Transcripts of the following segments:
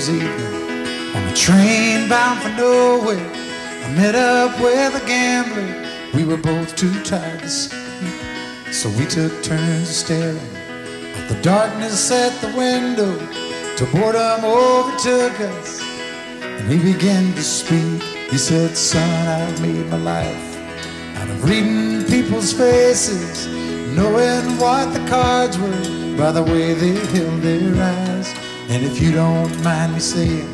Christmas evening on a train bound for nowhere. I met up with a gambler. We were both too tired to sleep, so we took turns staring at the darkness at the window till boredom overtook us and we began to speak. He said, son, I've made my life out of reading people's faces, knowing what the cards were by the way they held their eyes. And if you don't mind me saying,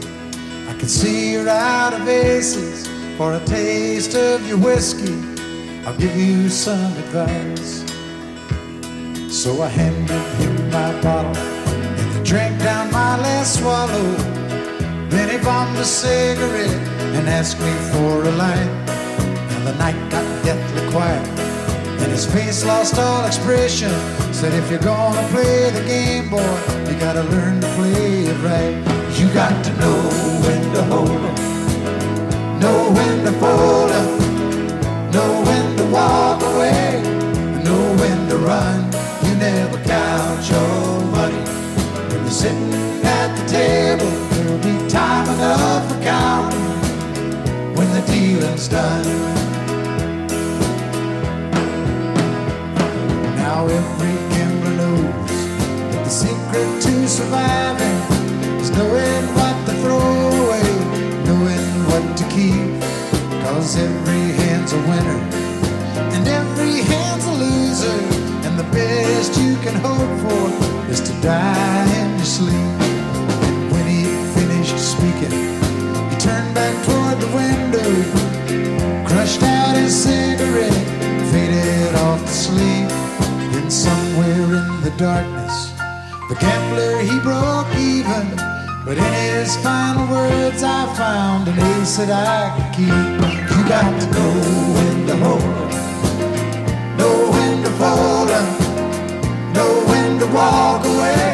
I can see you're out of aces. For a taste of your whiskey, I'll give you some advice. So I handed him my bottle and he drank down my last swallow. Then he bombed a cigarette and asked me for a light. And the night got deathly quiet and his face lost all expression. Said, if you're gonna play the game, boy, you gotta learn to play it right. You got to know when to hold 'em, know when to fold up, know when to walk away, know when to run. You never count your money when you're sitting at the table. There'll be time enough for counting when the dealing's done. Now every gambler knows that the secret to surviving is knowing what to throw away, knowing what to keep. Cause every hand's a winner and every hand's a loser, and the best you can hope for is to die in your sleep. When he finished speaking, he turned back toward the window, crushed out his cigarette, faded off to sleep. Then somewhere in the darkness, the gambler, he broke even. But in his final words I found an ace that I could keep. You got to know when to hold 'em, know when to fold 'em, know when to walk away,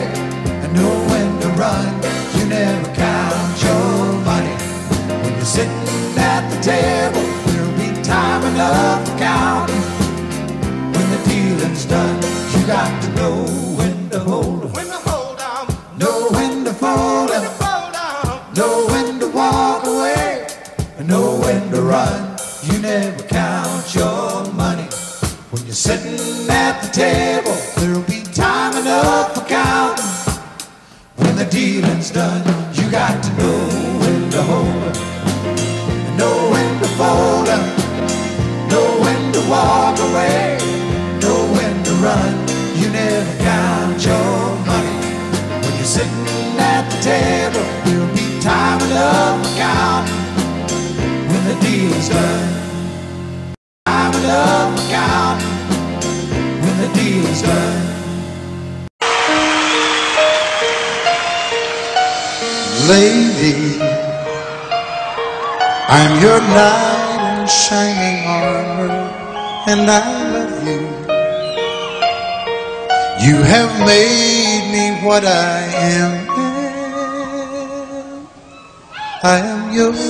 and know when to run. You never count your money when you're sitting at the table. There'll be time enough for counting when the dealing's done. You got to know when to hold 'em, know when to fold 'em, know when to walk away, and know when to run. You never count your money when you're sitting at the table. There'll be time enough for counting when the dealing's done. You got to know when to hold 'em, know when to fold 'em, know when to walk away, know when to run. You never count your money when you're sitting at the table. There'll be time enough for counting when the deal's done. Time enough for counting when the deal's done. Lady, I'm your knight in shining armor, and I love you. You have made me what I am. I am yours.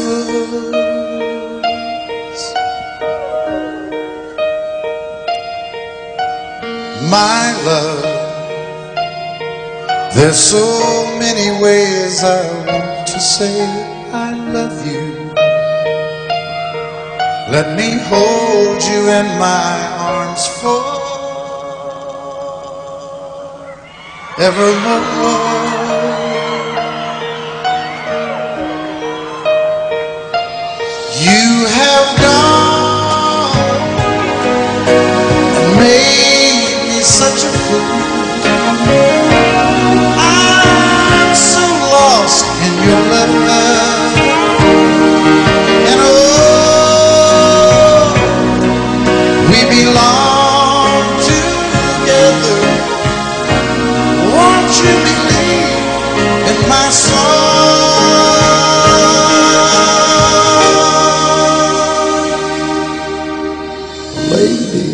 My love, there's so many ways I want to say I love you. Let me hold you in my arms forevermore. You have gone and made me such a fool. I'm so lost in your love, and oh, we belong together. Won't you believe in my song? Lady,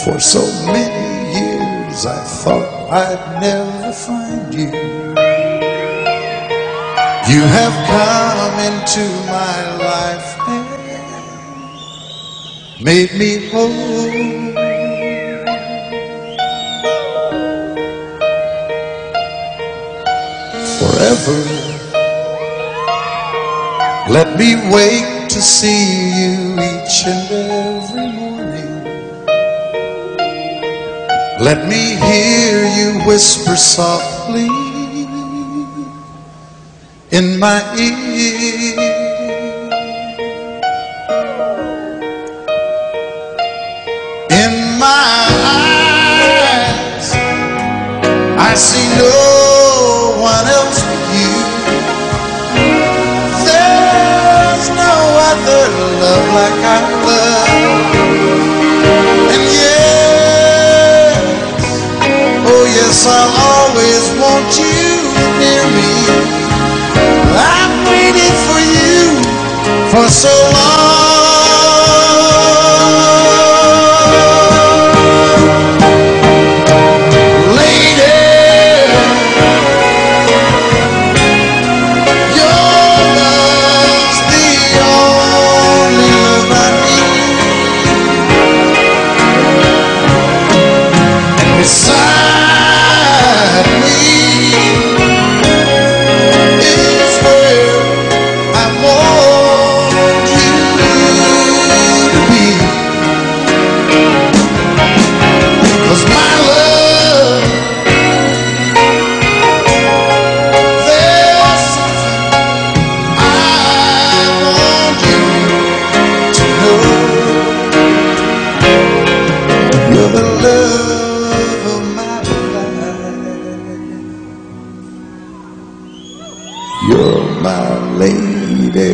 for so many years I thought I'd never find you. You have come into my life and made me whole. fool. Let me wake to see you each and every morning. Let me hear you whisper softly in my ear. In my eyes, I see no one else but you. There's no other love like I love. And yes, oh yes, I'll always want you near me. I've waited for you for so long. You're my lady.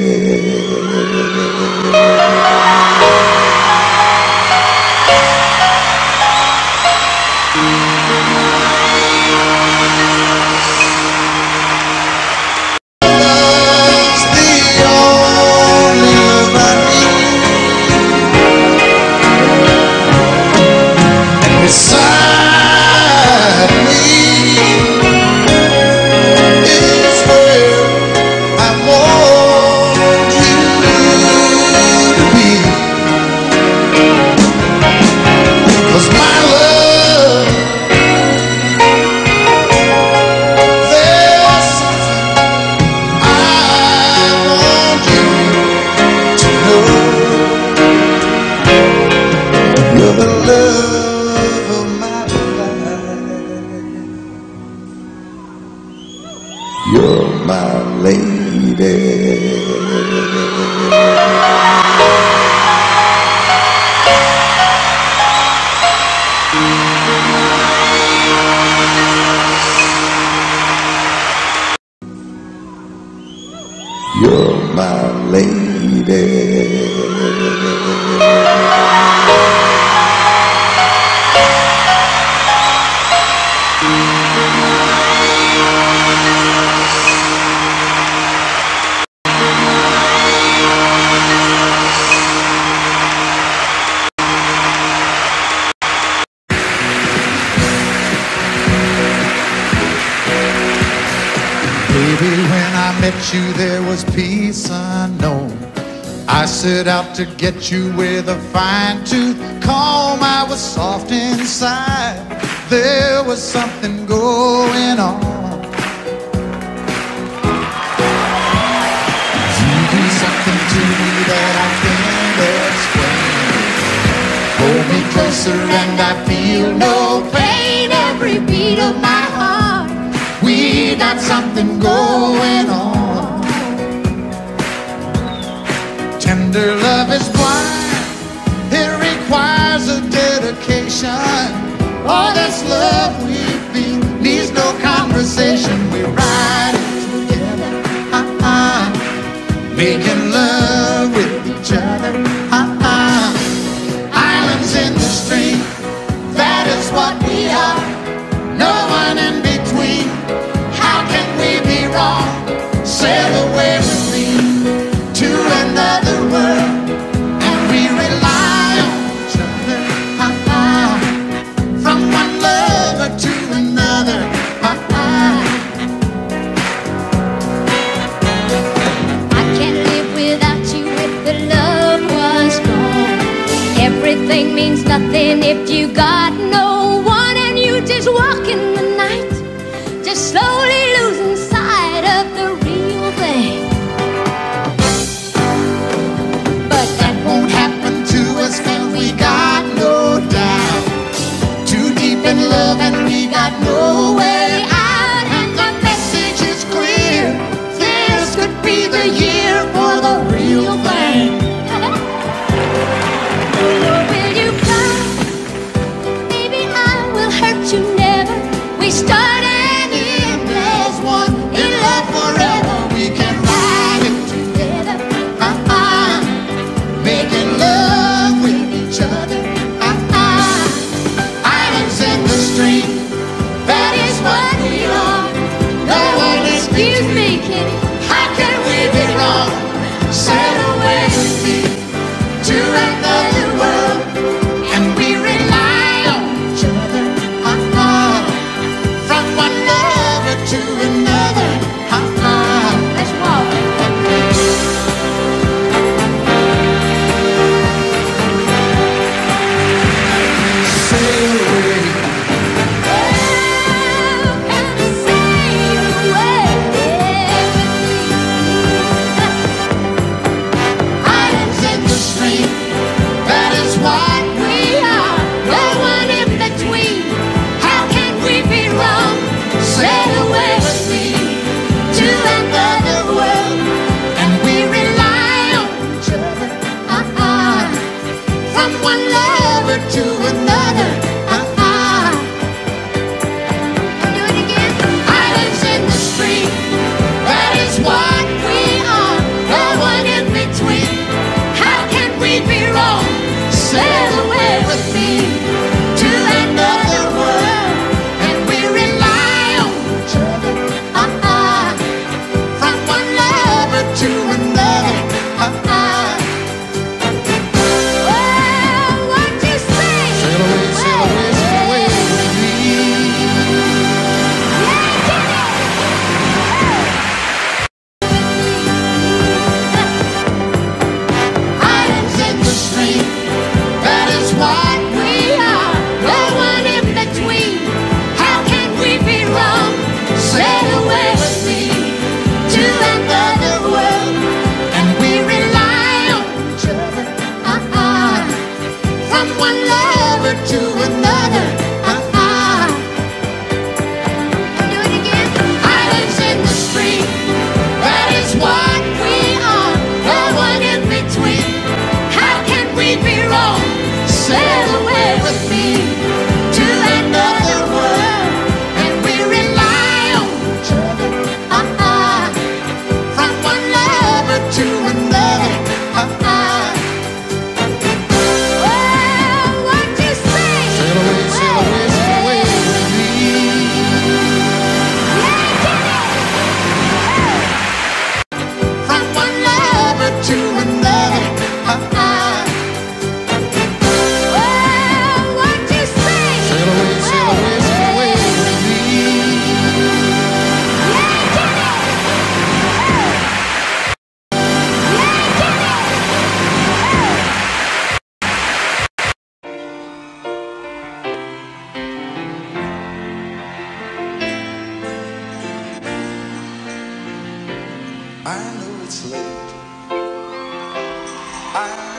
You're my lady. You're my lady. Baby, when I met you, there was peace unknown. I set out to get you with a fine-tooth comb. I was soft inside. There was something going on. You do something to me that I can't explain. Hold me closer and I feel no pain. Every beat of my heart, we got something going on. Tender love is blind. It requires a dedication. All this love we feel needs no conversation. We're riding together, making love with each other, Islands in the stream, that is what we are. No one in between. How can we be wrong? Sail away with me to another world, and we rely on each other, from one lover to another, I can't live without you if the love was gone. Everything means nothing if you got no one, and you just walk in the night, just slowly losing sight of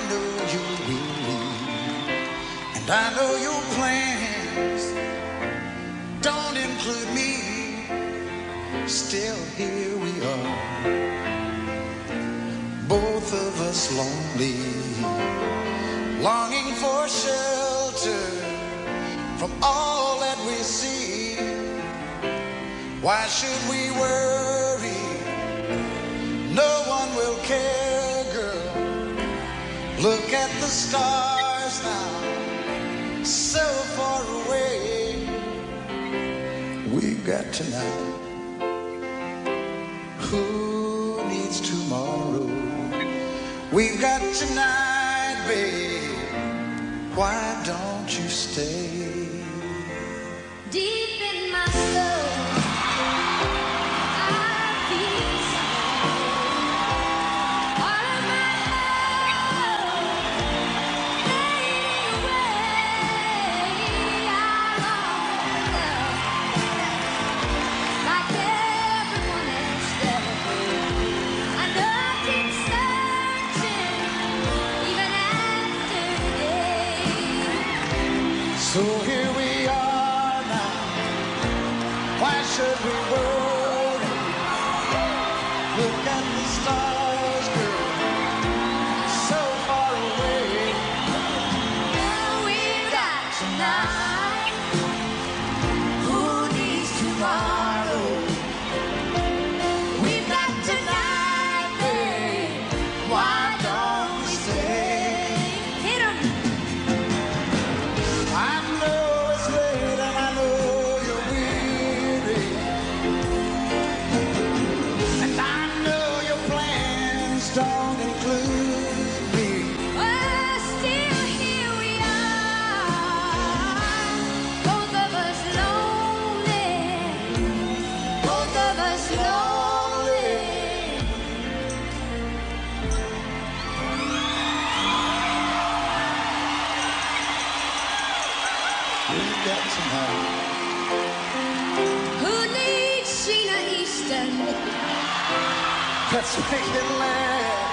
know you will leave, and I know your plans don't include me. Still here we are, both of us lonely, longing for shelter from all that we see. Why should we worry? No one will care, girl. Look at the stars now, so far away. We've got tonight. Who needs tomorrow? We've got tonight, babe. Why don't you stay? Deep in my soul, I feel something. All of my love fading away. I long for love like everyone else does. I know I keep searching even after today. So here we are now. Why should we worry? Look at the stars, girl, so far away. Now we've got tonight. Who needs tomorrow? We've got tonight, babe. Why don't we stay? Hit 'em. I know it's late and I know you're weary, and I know your plans don't include me. Well, still here we are, both of us lonely, both of us lonely. We've got tonight. Who needs Sheena Easton? Let's make it last.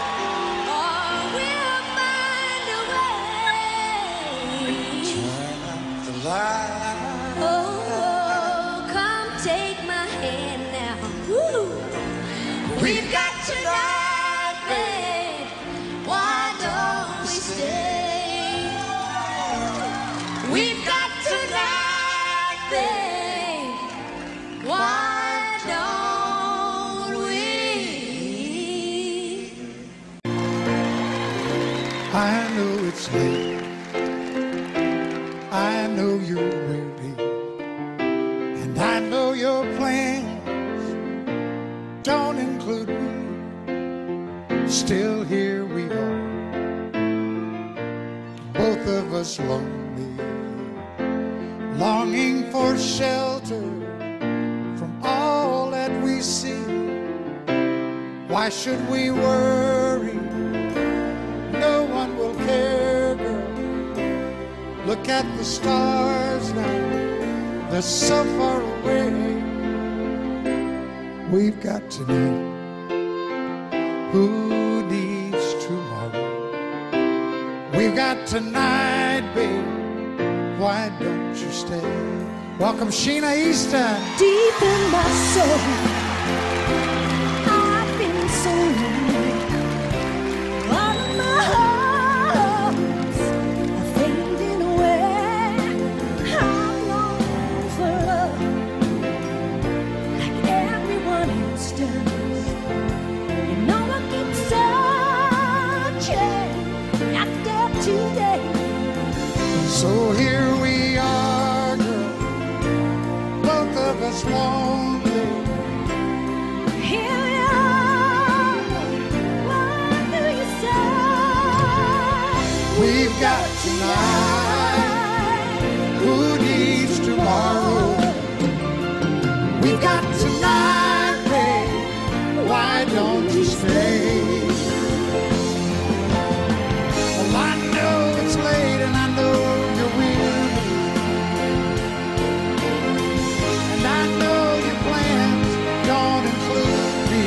Or we'll find a way. Turn up the light. Oh, come take my hand now. Woo. We've got tonight, babe. Why don't we stay? We've got tonight, babe. Why don't we? I know it's late. I know you're weary, and I know your plans don't include me. Still here we are, both of us lonely, longing for shelter from all that we see. Why should we worry? No one will care, girl. Look at the stars now, they're so far away. We've got tonight. Who needs tomorrow? We've got tonight, babe. Why don't you stay? Welcome, Sheena Easton. Deep in my soul, I've been so lonely. All of my hopes are fading away. I'm longing for love like everyone else does. You know I keep searching after today. So here we are, girl, both of us lonely. Here we are. What do you say? We've got tonight. Who needs tomorrow? We've got tonight, babe. Why don't you stay? Well, I know it's late and I know you're weary, and I know your plans don't include me.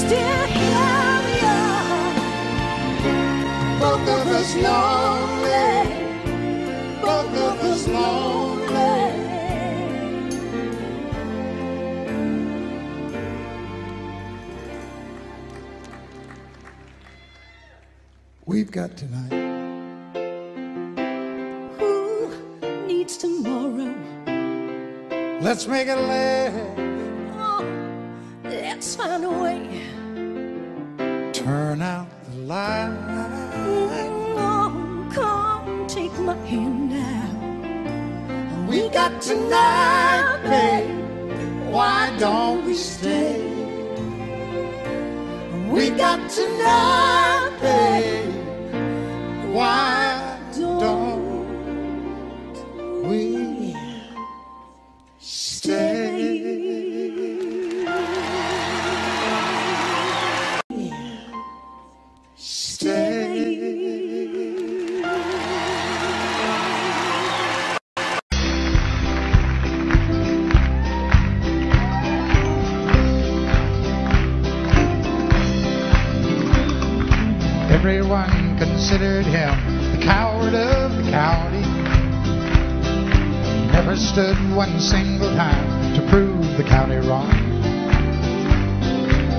Still here we are, both of us lonely, both of us lonely. We've got tonight. Who needs tomorrow? Let's make it last. Oh, let's find a way. Turn out the light. Oh, come take my hand now. We got tonight, babe. Why don't we stay? We got tonight, babe. Why don't we stay? Everyone considered him the coward of the county. Never stood one single time to prove the county wrong.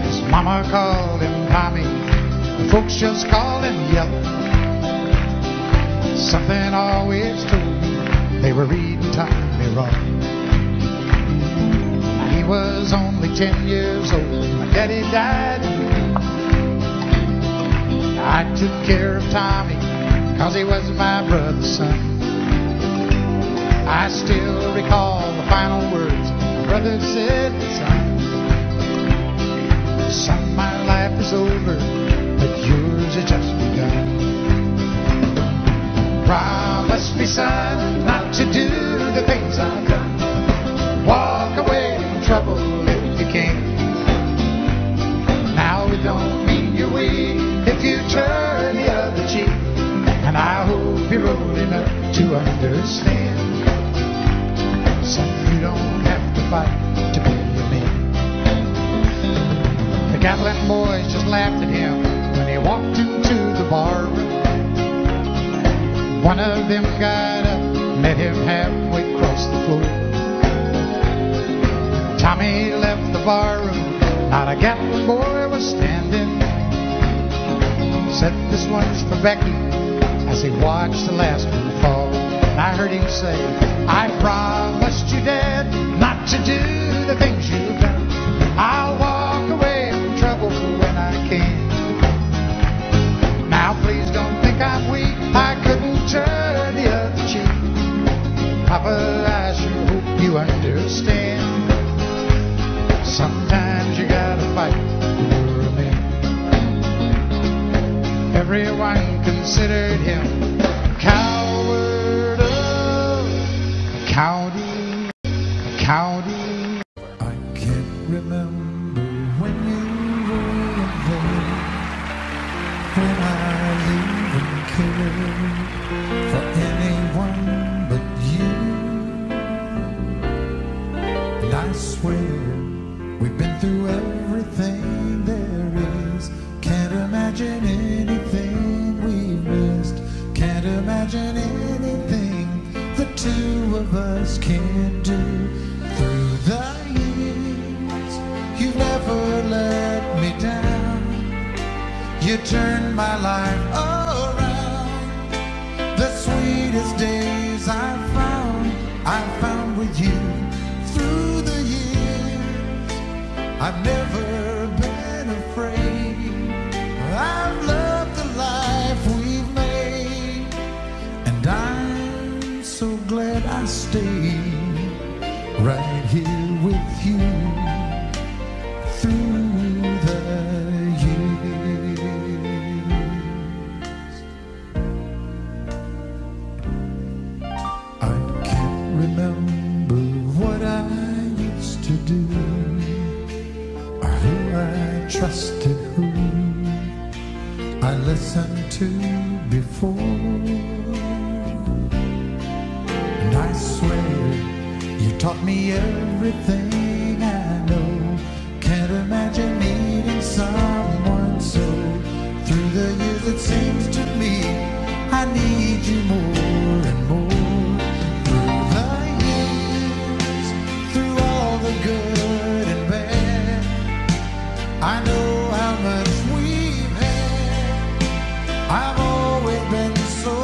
His mama called him Tommy, the folks just called him Yellow. Something always told me they were reading Tommy wrong. He was only 10 years old, my daddy died. I took care of Tommy, 'cause he was my brother's son. I still recall the final words my brother said, son, my life is over, but yours has just begun. Promise me, son, not to do the things I've done. Walk away from trouble if you can. Now it don't mean you're weak if you turn the other cheek, and I hope you're old enough to understand. Son, you don't have to fight to be a man. The Gatlin boys just laughed at him when he walked into the bar room. One of them got up, met him halfway across the floor. Tommy left the bar room, not a Gatlin boy was standing. Said, this one's for Becky, as he watched the last one fall. And I heard him say, I promised you, Dad, not to do the things you've done. I'll walk away from trouble when I can. Now please don't think I'm weak, I couldn't turn the other cheek. Papa, I sure hope you understand. Sometimes you gotta fight for a man. Everyone considered him a coward of the county, a county. I can't remember when you were there, when I even cared for anyone but you. And I swear we've been through everything there is. Can't imagine anything we missed. Can't imagine anything the two of us can't do. Through the years, you've never let me down. You turned my life around. The sweetest days I found with you. Through the years, I've never been afraid. I've loved the life we've made, and I'm so glad I stayed right here with you through the years. I can't remember what I used to do, or who I trusted, who I listened to before. And I swear you taught me everything I know. Can't imagine needing someone so. Through the years it seems to me I need you more and more. Through the years, through all the good and bad, I know how much we've had. I've always been so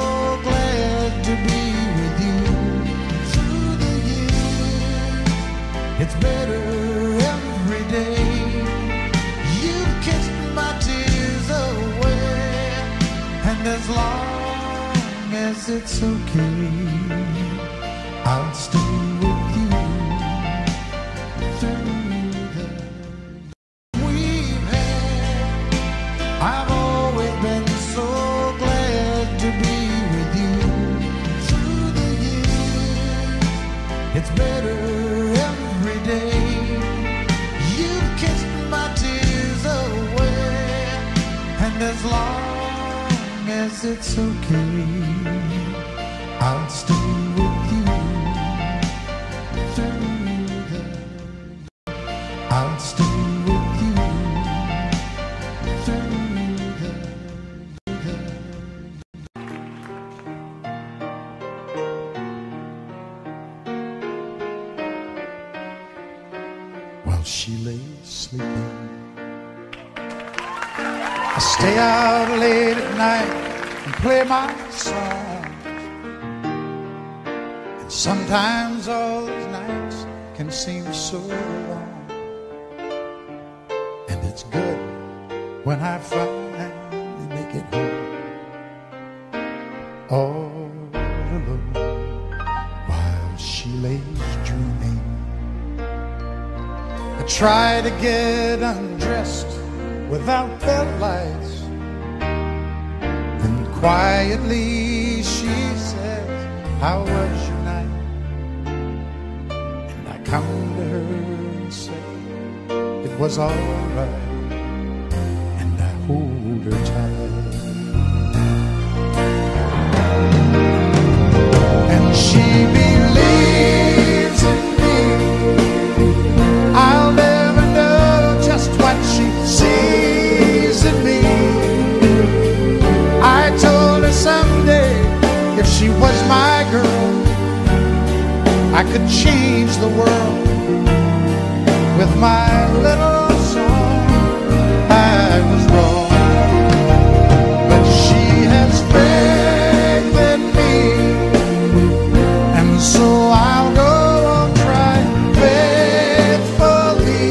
glad to be with you. Through the years, it's better every day. You've kissed my tears away, and as long as it's okay, I'll stay with you. Through the we've had, I've always been so glad to be with you. Through the years, it's better every day. You've kissed my tears away, and as long as it's okay, I'll stay with you. Through the I'll stay with you. Through the While she lay sleeping, I stay out late at night and play my song. And sometimes all those nights can seem so long. And it's good when I finally make it home, all alone, while she lays dreaming. I try to get undressed without the lights. Then quietly she says, how was your night? And I come to her and say, it was all right. And I hold her tight. And she believes in me. I'll never know just what she sees in me. I told her someday, if she was my girl, I could change the world with my little song. I was wrong, but she has faith in me, and so I'll go on trying faithfully.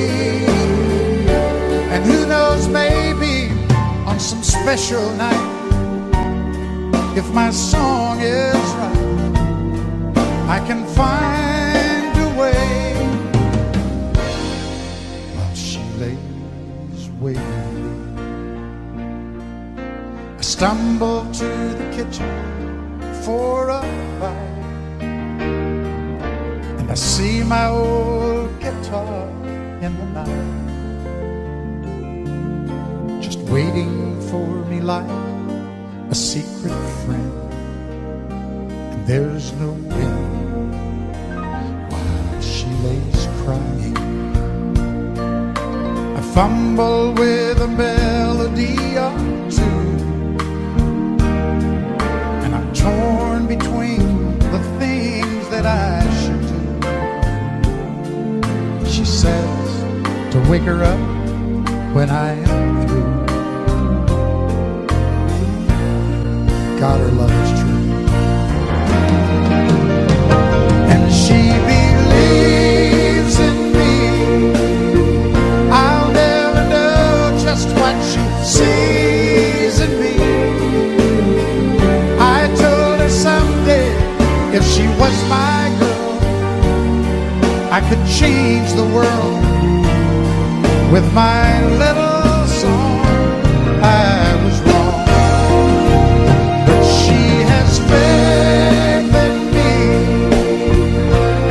And who knows, maybe on some special night, if my song is right, I can find a way. While she lays waiting, I stumble to the kitchen for a bite, and I see my old guitar in the night, just waiting for me like a secret friend. And there's no wind while she lays crying. I fumble with a melody or two, and I'm torn between the things that I should do. She says to wake her up when I am through. God, her love is true. And she believes in me. I'll never know just what she sees in me. I told her someday, if she was my girl, I could change the world with my little song. I was wrong, but she has faith in me,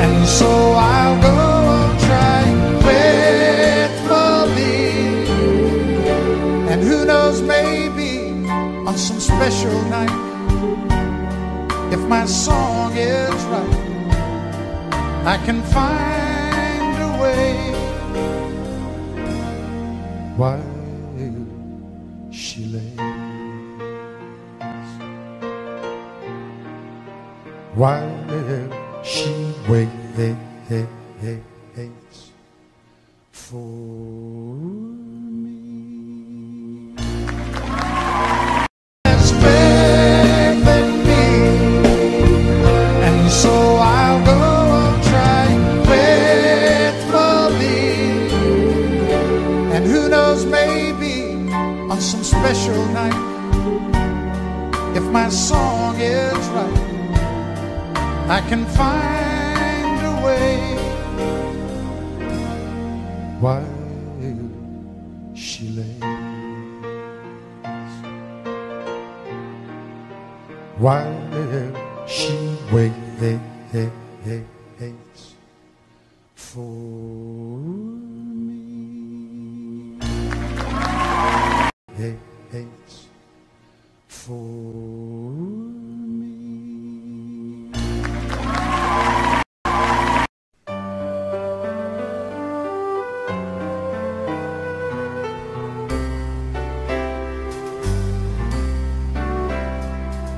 and so I'll go on trying faithfully. And who knows, maybe on some special night, if my song is right, I can find a way. While she lays while she waits for me. There's faith in me, and so I'll go on trying faithfully. And who knows, maybe on some special night, if my song is right, I can find a way while she lays, while she waits for me, waits for me.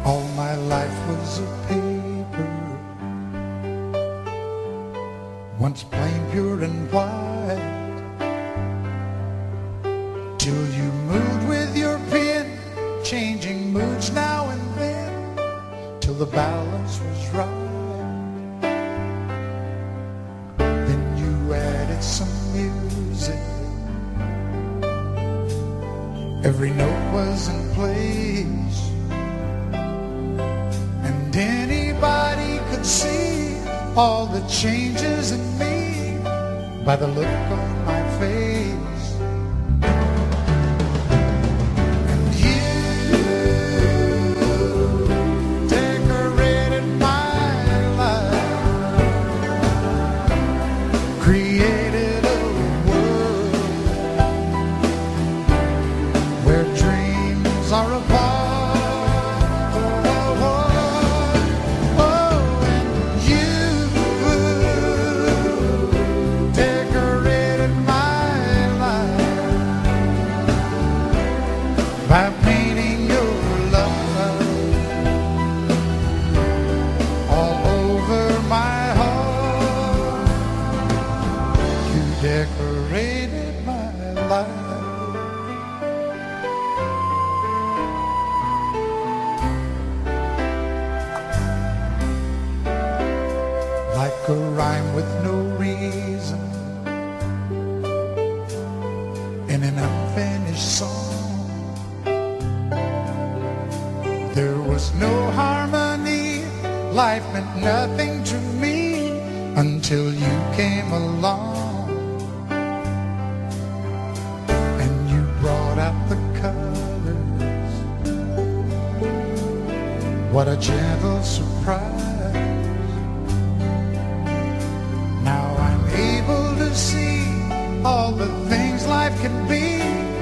All my life was a paper, once plain, pure and white, till you moved with your pen, changing moods now and then, till the balance was right. Then you added some music, every note was in place, and anybody could see all the changes in me by the look on my face. And you decorated my life, created a world where dreams are apart. By painting your love all over my heart, you decorated my life. Like a rhyme with no reason in an unfinished song. There was no harmony, life meant nothing to me until you came along. And you brought out the colors, what a gentle surprise. Now I'm able to see all the things life can be,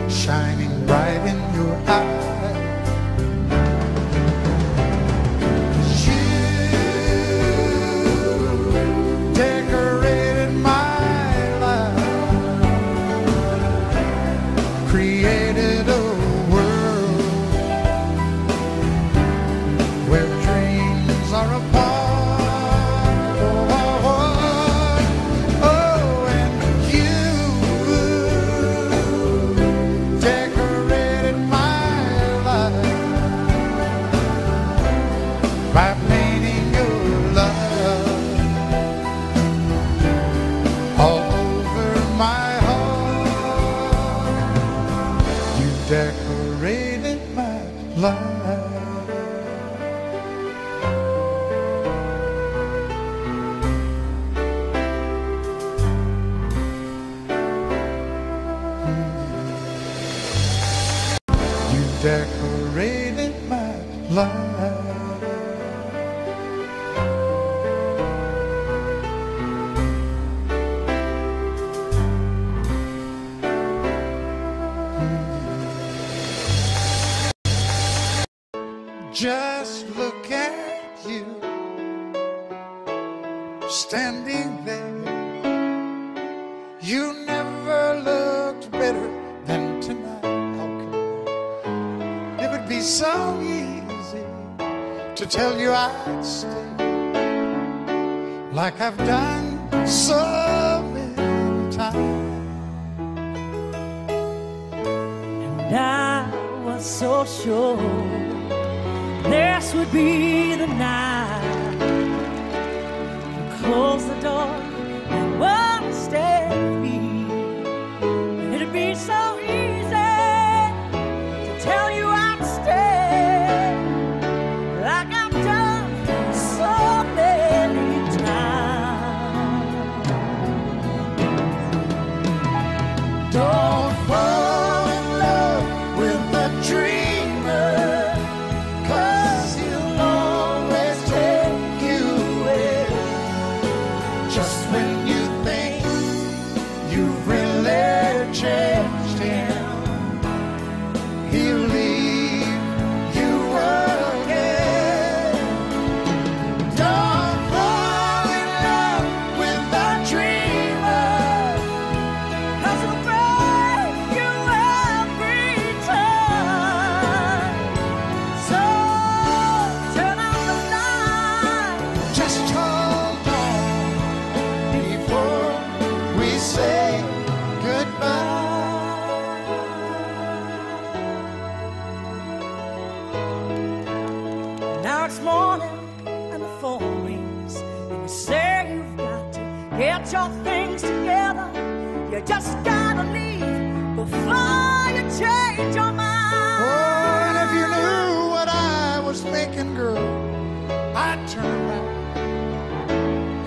shining bright in your eyes. Created a world where dreams are apart. Oh, and you decorated my life by painting your love all over my decorated my life. You decorated my life. Just look at you, standing there. You never looked better than tonight. It would be so easy to tell you I'd stay. like I've done so many times. And I was so sure this would be the night. Close the door and won't stay with me. And it'd be so easy to tell you I'm staying, like I've done so many times. Don't fall in love with a dreamer, 'cause he'll always take you away. Just when you think you've really changed him, he'll leave you again. Don't fall in love with a dreamer, 'Cause it'll break you every time. So turn out the light. just hold on before we say goodbye. Now it's morning and the phone rings, and you say you've got to get your things together. You just gotta leave before you change your mind. Oh, and if you knew what I was thinking, girl, I'd turn around.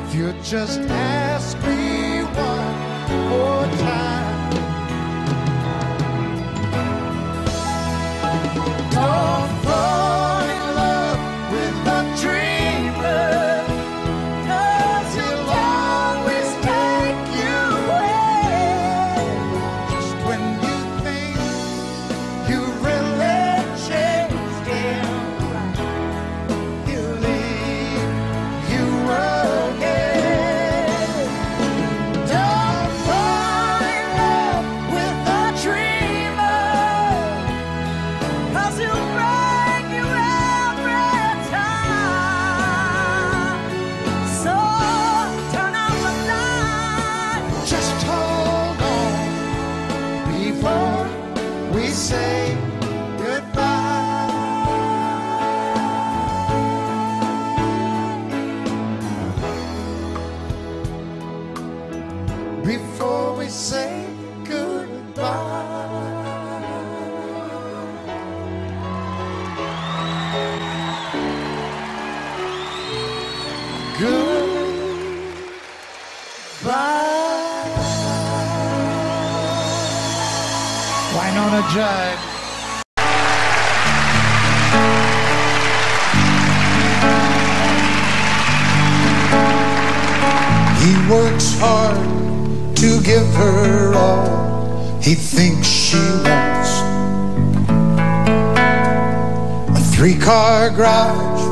If you'd just ask me one more time. Don't fall in love with a dreamer, 'Cause he'll always take you away. Just when you think you really changed him, he'll leave you again. Don't fall in love with a dreamer, 'Cause he'll break you every time. So turn out the light. just hold on before we say goodbye. Before we say goodbye. Goodbye. Wynonna Judd. He works hard to give her all he thinks she wants. A 3-car garage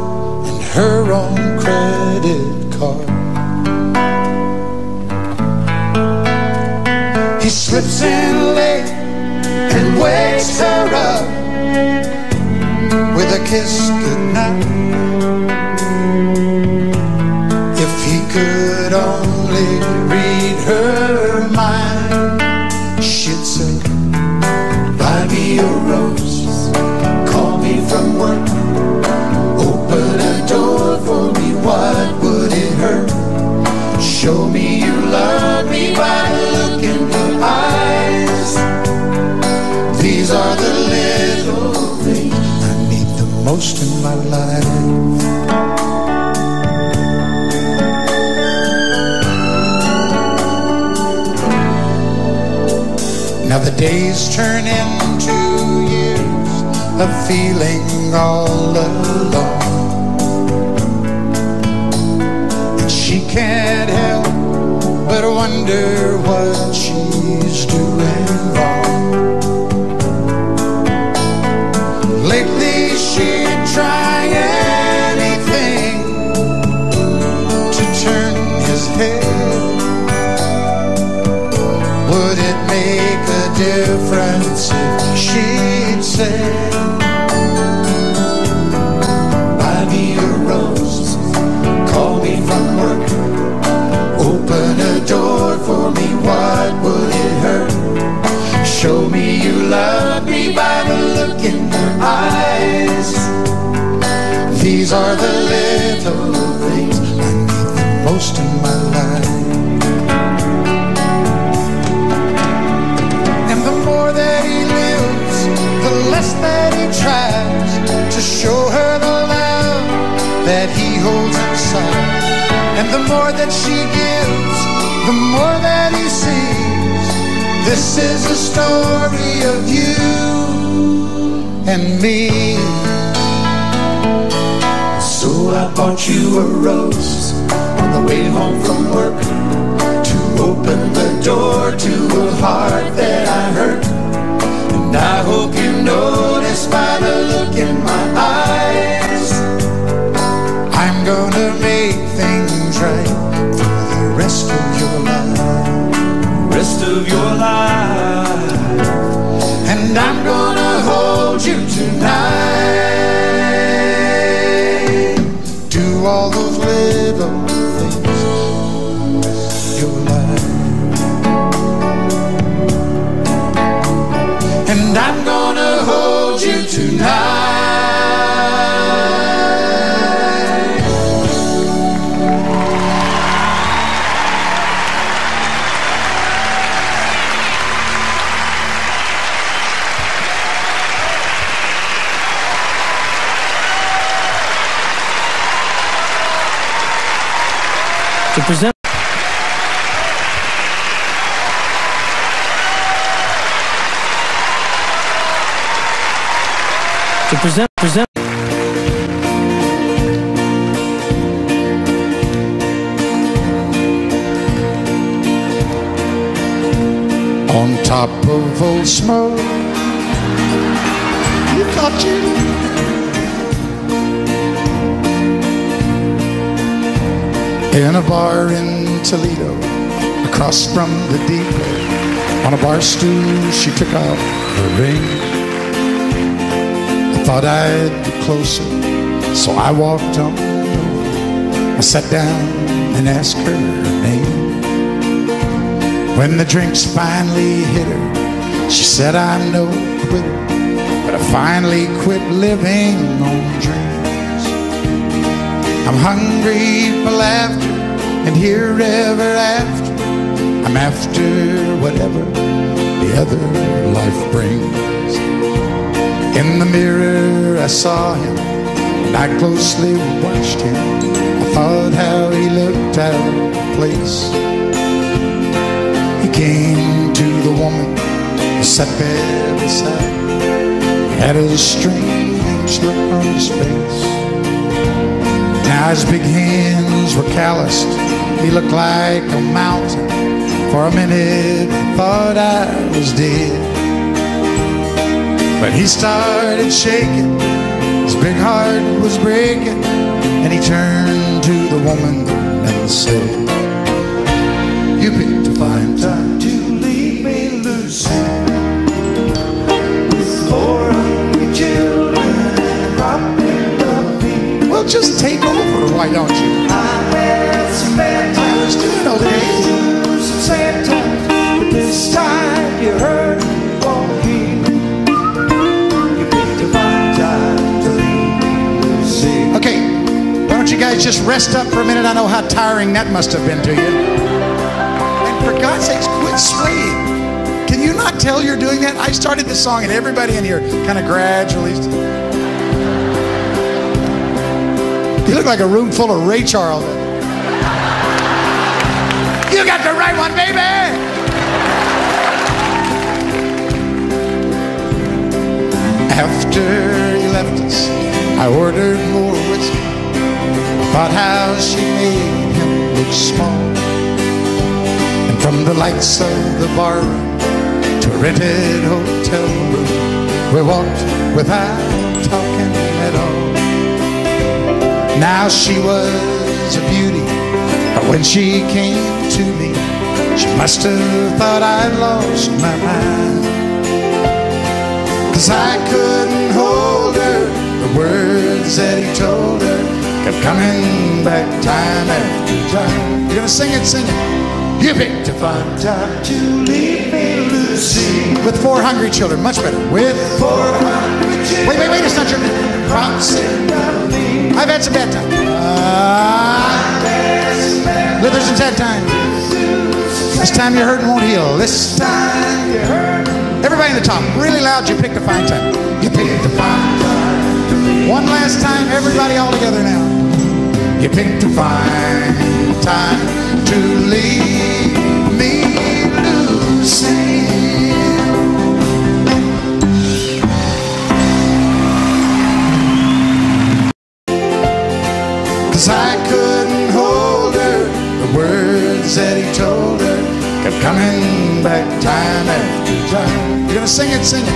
and her own credit card. He slips in late and wakes her up with a kiss goodnight. If he could only read her mind, she'd say, buy me a rose, call me from work, open a door for me, what would it hurt? Show me you love me by the look in your eyes. These are the little things I need the most in my life. Now the days turn into years of feeling all alone, and she can't help but wonder what she's doing wrong. Lately she'd try anything to turn his head. Would it make a difference if she'd say, buy me a rose, call me from work, These are the little things I need the most in my life. And the more that he lives, the less that he tries to show her the love that he holds inside. And the more that she gives, the more that he sees. This is a story of you and me. So I bought you a rose on the way home from work, to open the door to a heart that I hurt. And I hope you notice by the look in my eyes, I'm gonna make things right for the rest of your life. Rest of your life. And I'm gonna hold you tonight. Do all those little things your life. And I'm gonna hold you tonight. To present on top of old smoke. You thought you in a bar in Toledo, across from the depot, on a bar stool she took out her ring. I thought I'd get closer, so I walked on over. I sat down and asked her name. When the drinks finally hit her, she said, I'm no quitter, but I finally quit living on dreams. I'm hungry for laughter, and here ever after, I'm after whatever the other life brings. In the mirror I saw him, and I closely watched him. I thought how he looked out of place. He came to the woman who sat there beside him. He had a strange look on his face. Now his big hands were calloused, he looked like a mountain. For a minute I thought I was dead. But he started shaking, his big heart was breaking, and he turned to the woman and said, you picked a fine time to leave me loose, with 400 children dropping the beat. Well, just take over, why don't you? I had some bad times, doing all day, some sad times, but this time you heard me walking. You picked a fine time to leave me loose. Okay, why don't you guys just rest up for a minute? I know how tiring that must have been to you. For God's sakes, quit swaying. Can you not tell you're doing that? I started this song and everybody in here kind of gradually. You look like a room full of Ray Charles. You got the right one, baby! After he left us, I ordered more whiskey. Thought how she made him look small. From the lights of the bar room to a rented hotel room, we walked without talking at all. Now she was a beauty, but when she came to me, she must have thought I'd lost my mind. 'Cause I couldn't hold her, the words that he told her kept coming back time after time. You're gonna sing it, sing it. You picked a fine time to leave me, Lucy. With 4 hungry children, much better. With 4 hungry children. Wait, it's not your crossing down me. I I've had some bad times. Lived some sad times. This time your hurting won't heal. This time you're hurting. Everybody in the top, really loud, you picked a fine time. You picked a fine time. One last time, everybody all together now. You picked a fine time to leave me losing. 'Cause I couldn't hold her. The words that he told her kept coming back time after time. You're gonna sing it, sing it.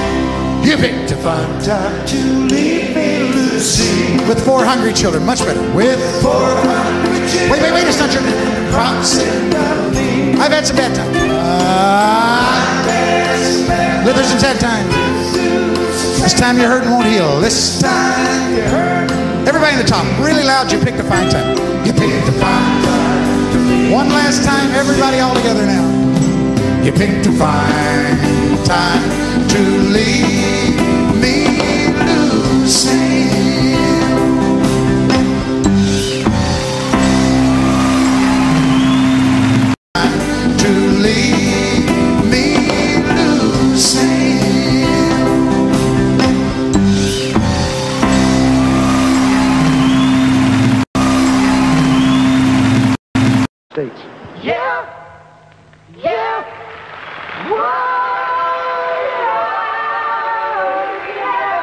You picked a fine time to leave me Lucy. With 4 hungry children, much better. With 4 hungry children. Wait, it's not your props. I've had some bad times. Lived some sad times. This time your hurting won't heal. This time you're hurting. Everybody in the top, really loud, you picked a fine time. You picked a fine time. One last time, everybody all together now. You picked a fine time to leave me losing. To leave me losing. States. Yeah, yeah, whoa, yeah.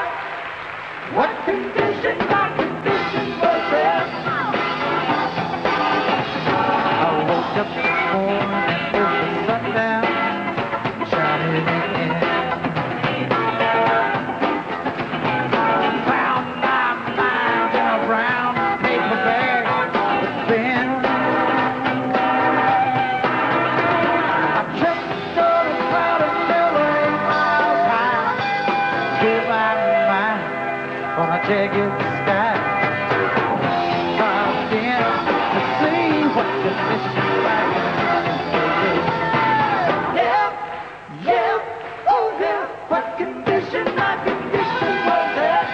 What condition, my condition was there? I woke up this morning with the sun down, shining in. Found my mind in a brown paper bag with thin. Gonna take it to the sky. Dropped in to see what the mission like. Yeah, yeah, oh yeah. What condition my condition was that?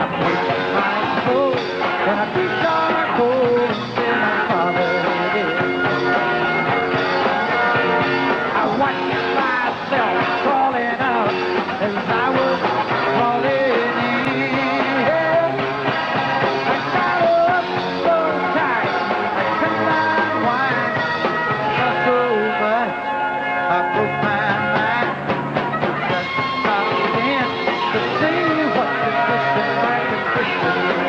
I put my soul in a deep dark hole in my father's head. I watched myself crawling out as I was falling in. I got up so tight, I could not whine. Just over, I broke my mind. Just stopped in to see what condition my condition was.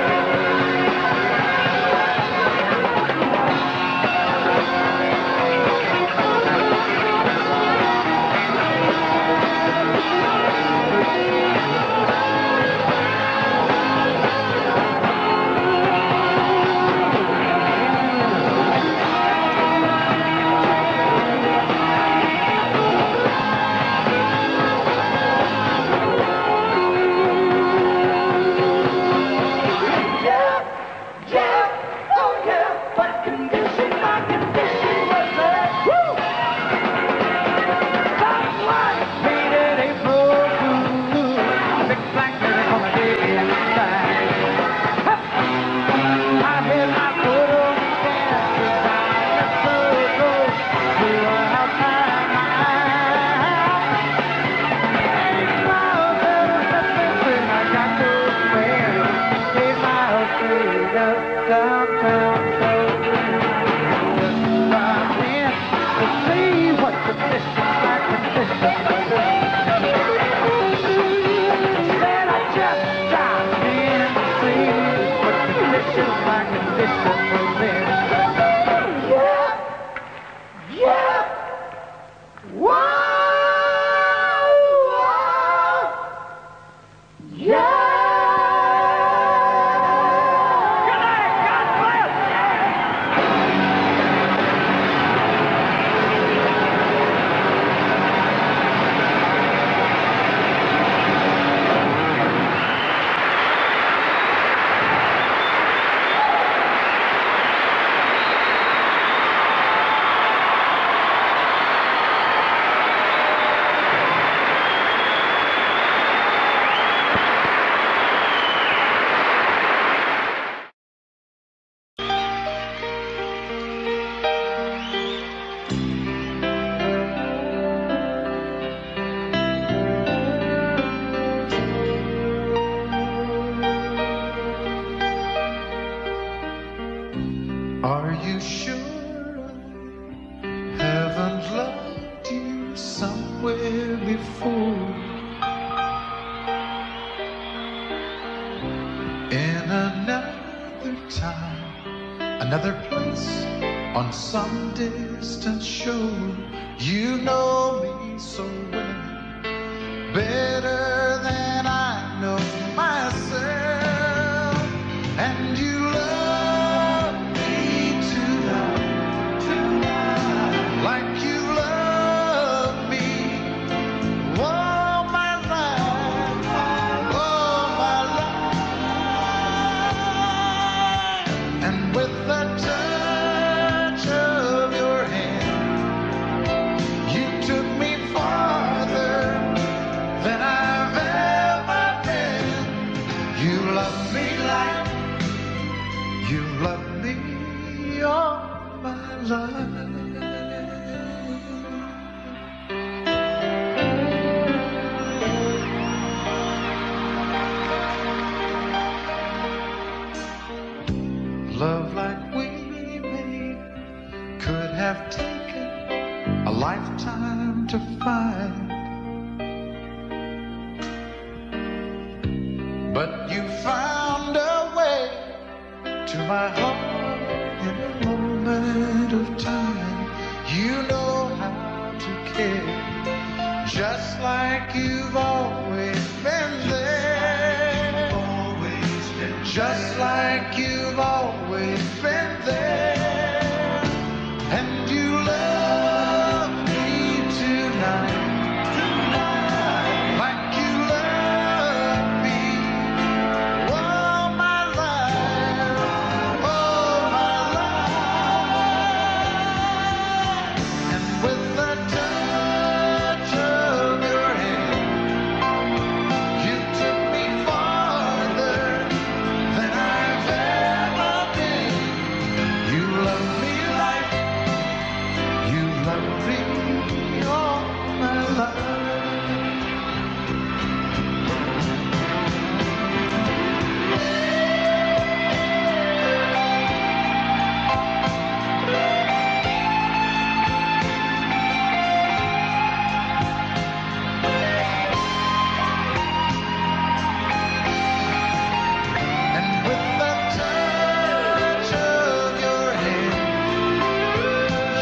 Are you sure I haven't loved you somewhere before? In another time, another place, on some distant shore. You know me so well, better than I know myself. And you love me tonight, like you love me all my life, all my life. And with the touch of your hand, you took me farther than I've ever been. You love me like you love me all my life. Love like we made could have taken a lifetime to find, but you found a way to my heart in a moment of time. You know how to care, just like you've always been there, just like you've always been there. And you love me tonight, like you love me all my life, all my life. And with the touch of your hand, you took me farther than I've ever been. You love me like you love me all my life. And with the touch of your hand,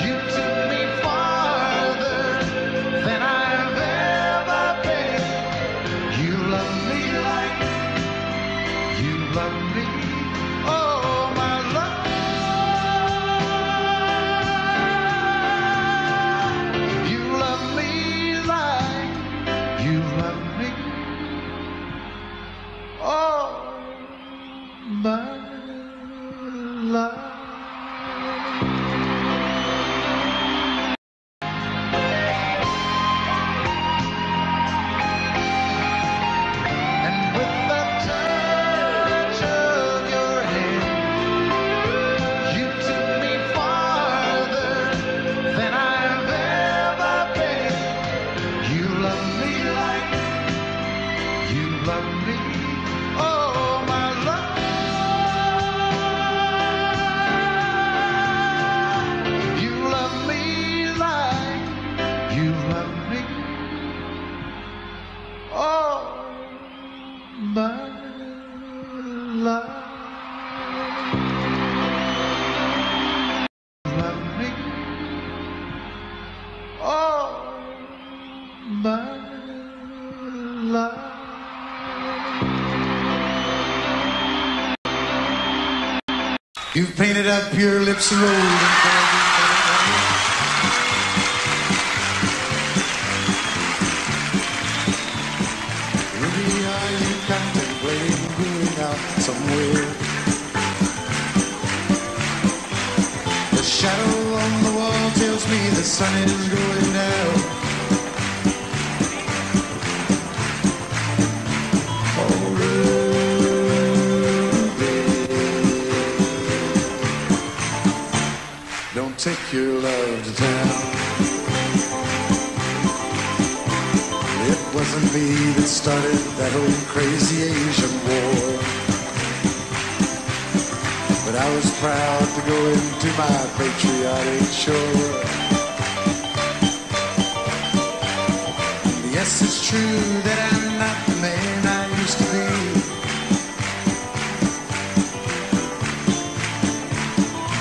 you took me farther than I've ever been. You love me like you love me all my life. You love me like you love me all my life. And with the touch of your hand, you took me farther than I've ever been. You love me like you love me all my life. You love me like you love me all my life. Love me all my life. You've painted up your lips a road and maybe are you contemplating going out somewhere? The shadow on the wall tells me the sun is going down. Oh, Ruby, don't take your love to town. It wasn't me that started that old crazy Asian war, but I I was proud to go into my patriotic shore. Yes, it's true that I'm not the man I used to be.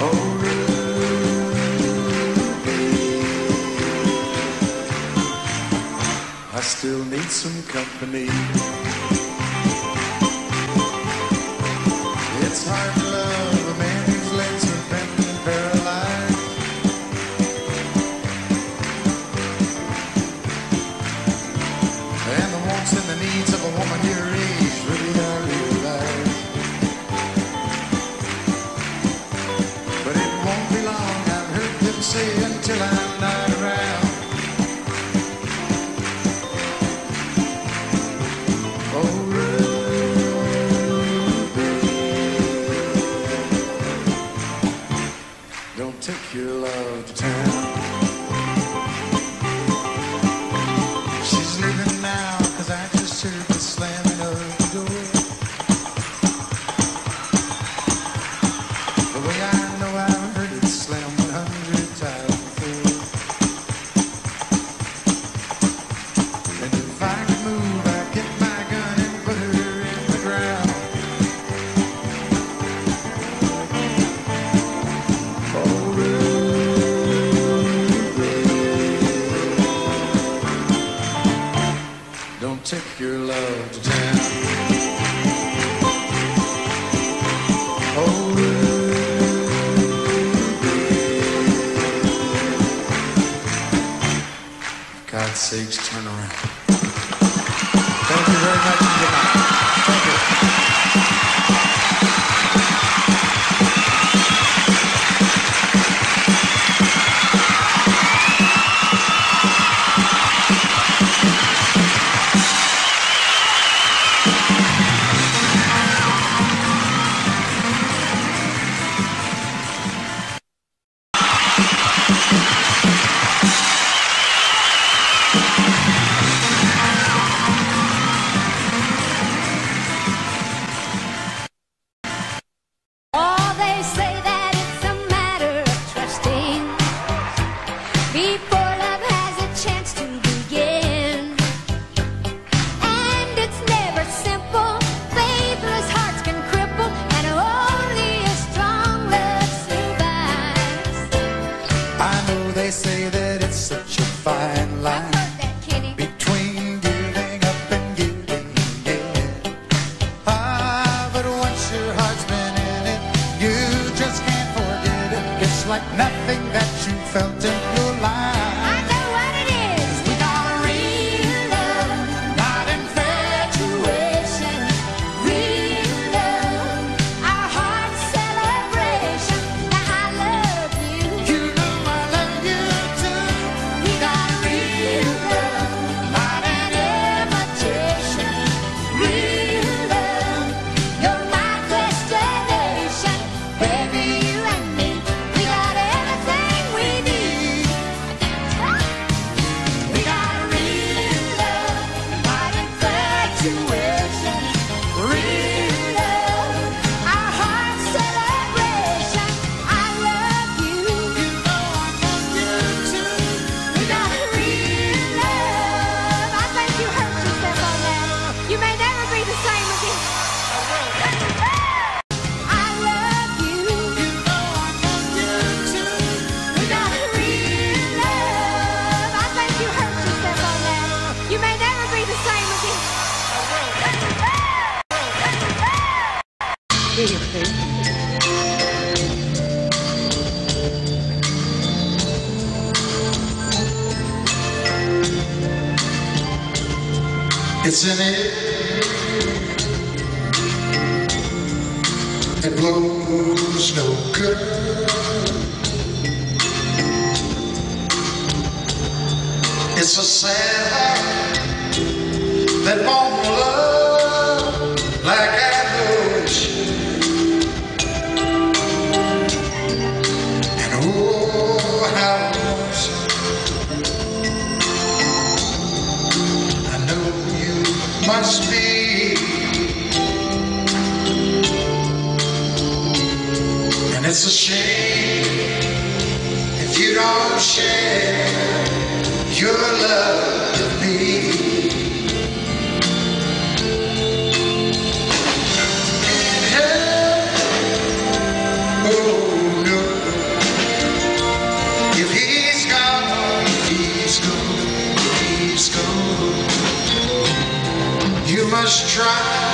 Oh, Ruby, I still need some company. It's hard to love a man whose legs have been paralyzed. And the wants and the needs of a woman your age really are realized. But it won't be long, I've heard them say, until I'm not around. Oh, don't take your love to town. She's leaving now, 'cause I just heard the slamming of the door. The way I know I've heard it slam 100 times before. And if I could move, I'd get my gun and put her in the ground. Don't take your love to town. Oh, for God's sakes, turn around. Thank you very much and good night. Thank you. Oh, they say that it's a matter of trusting before love has a chance to begin. And it's never simple. Faithless hearts can cripple, and only a strong love survives. I know they say that it's such a fine I've line heard that, Kenny. between giving up and giving in. But once your heart's been in it, you just can't forget it. It's like nothing that you felt in your life. I know what it is. We got a real love, Not infatuation. Real love, our heart's celebration. Now I love you. You know I love you too. We got a real love, Not an imitation. Real love, you're my destination. Baby, you and me, we got everything we need. We got a real love, not infatuation. Real love, our heart's celebration. I love you. You know I love you too. We got a real love. I think you hurt yourself on that. You may never be the same again. I love you. You know I love you too. We got a real love. I think you hurt yourself on that. You may never be the same again. It's in it. It blows no good. It's a sad heart that won't love like I know it should. And oh, how lonesome I know you must be. It's a shame if you don't share your love with me. Oh no, if he's gone, he's gone, he's gone. You must try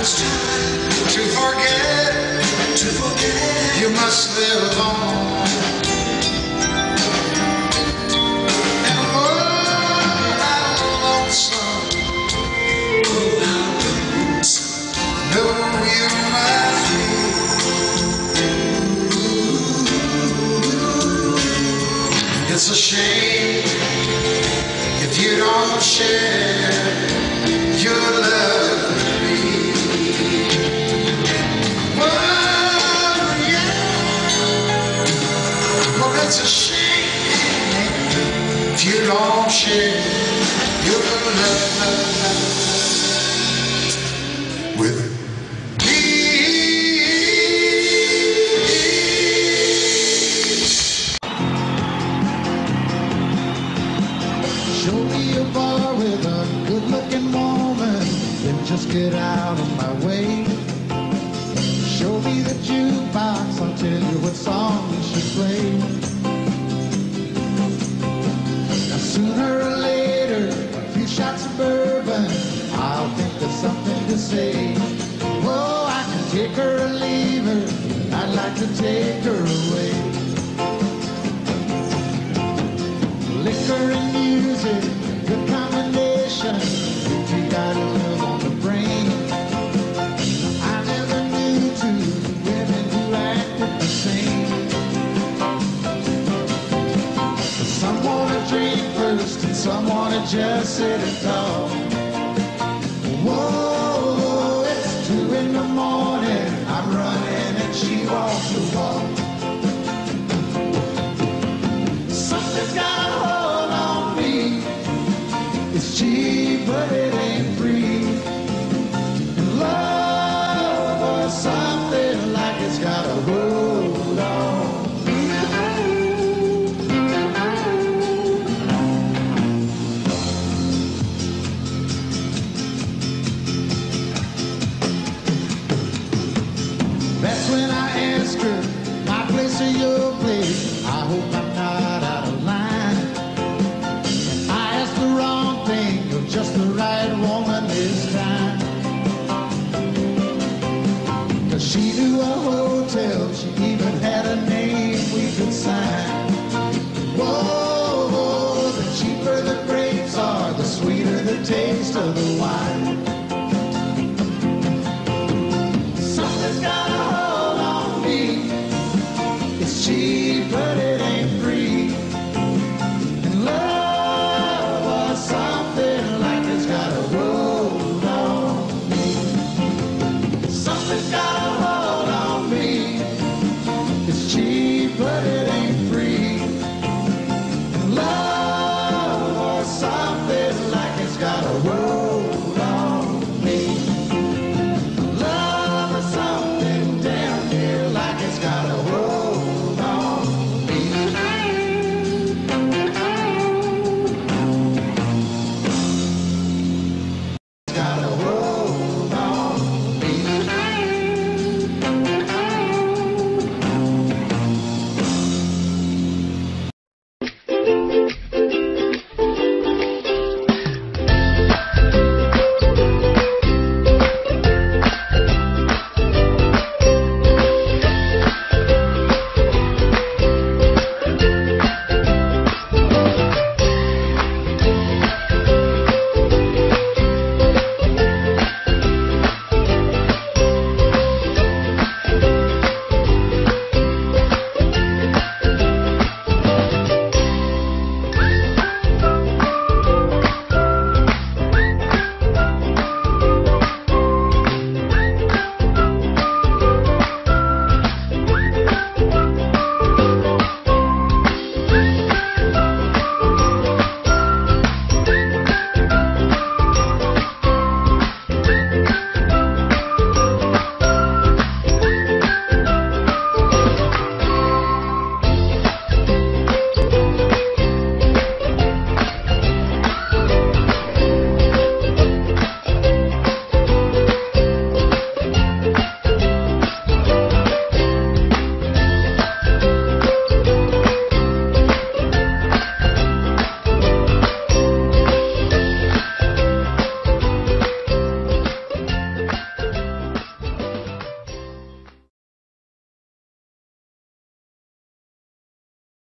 to forget, to forget. You must live on. And oh, how lonesome, oh, how lonesome. No, you must be. It's a shame if you don't share your love with me. It's a shame if you don't share your love with me. Show me a bar with a good-looking woman, then just get out of my way. Show me the jukebox, I'll tell you what song you should play. Sooner or later, a few shots of bourbon, I'll think of something to say. Oh, I can take her or leave her, I'd like to take her away. Liquor and music, good combination, you got a love on the brain. I never knew two women who acted the same. Some wanna drink first and some wanna just sit and talk. Whoa, it's 2 in the morning, I'm running and she walks the walk. Something's got a hold on me. It's cheap but it ain't free. And love was something like it's got a hold on. That's when I asked her, my place or your place, I hope I'm not out of line. I asked the wrong thing, you're just the right woman this time. Cause she knew a hotel, she even had a name we could sign. Whoa, the cheaper the grapes are, the sweeter the taste of the wine. Something's got a hold on me. It's cheap, but it ain't free. And love was something like it's got a hold on me. Something's got a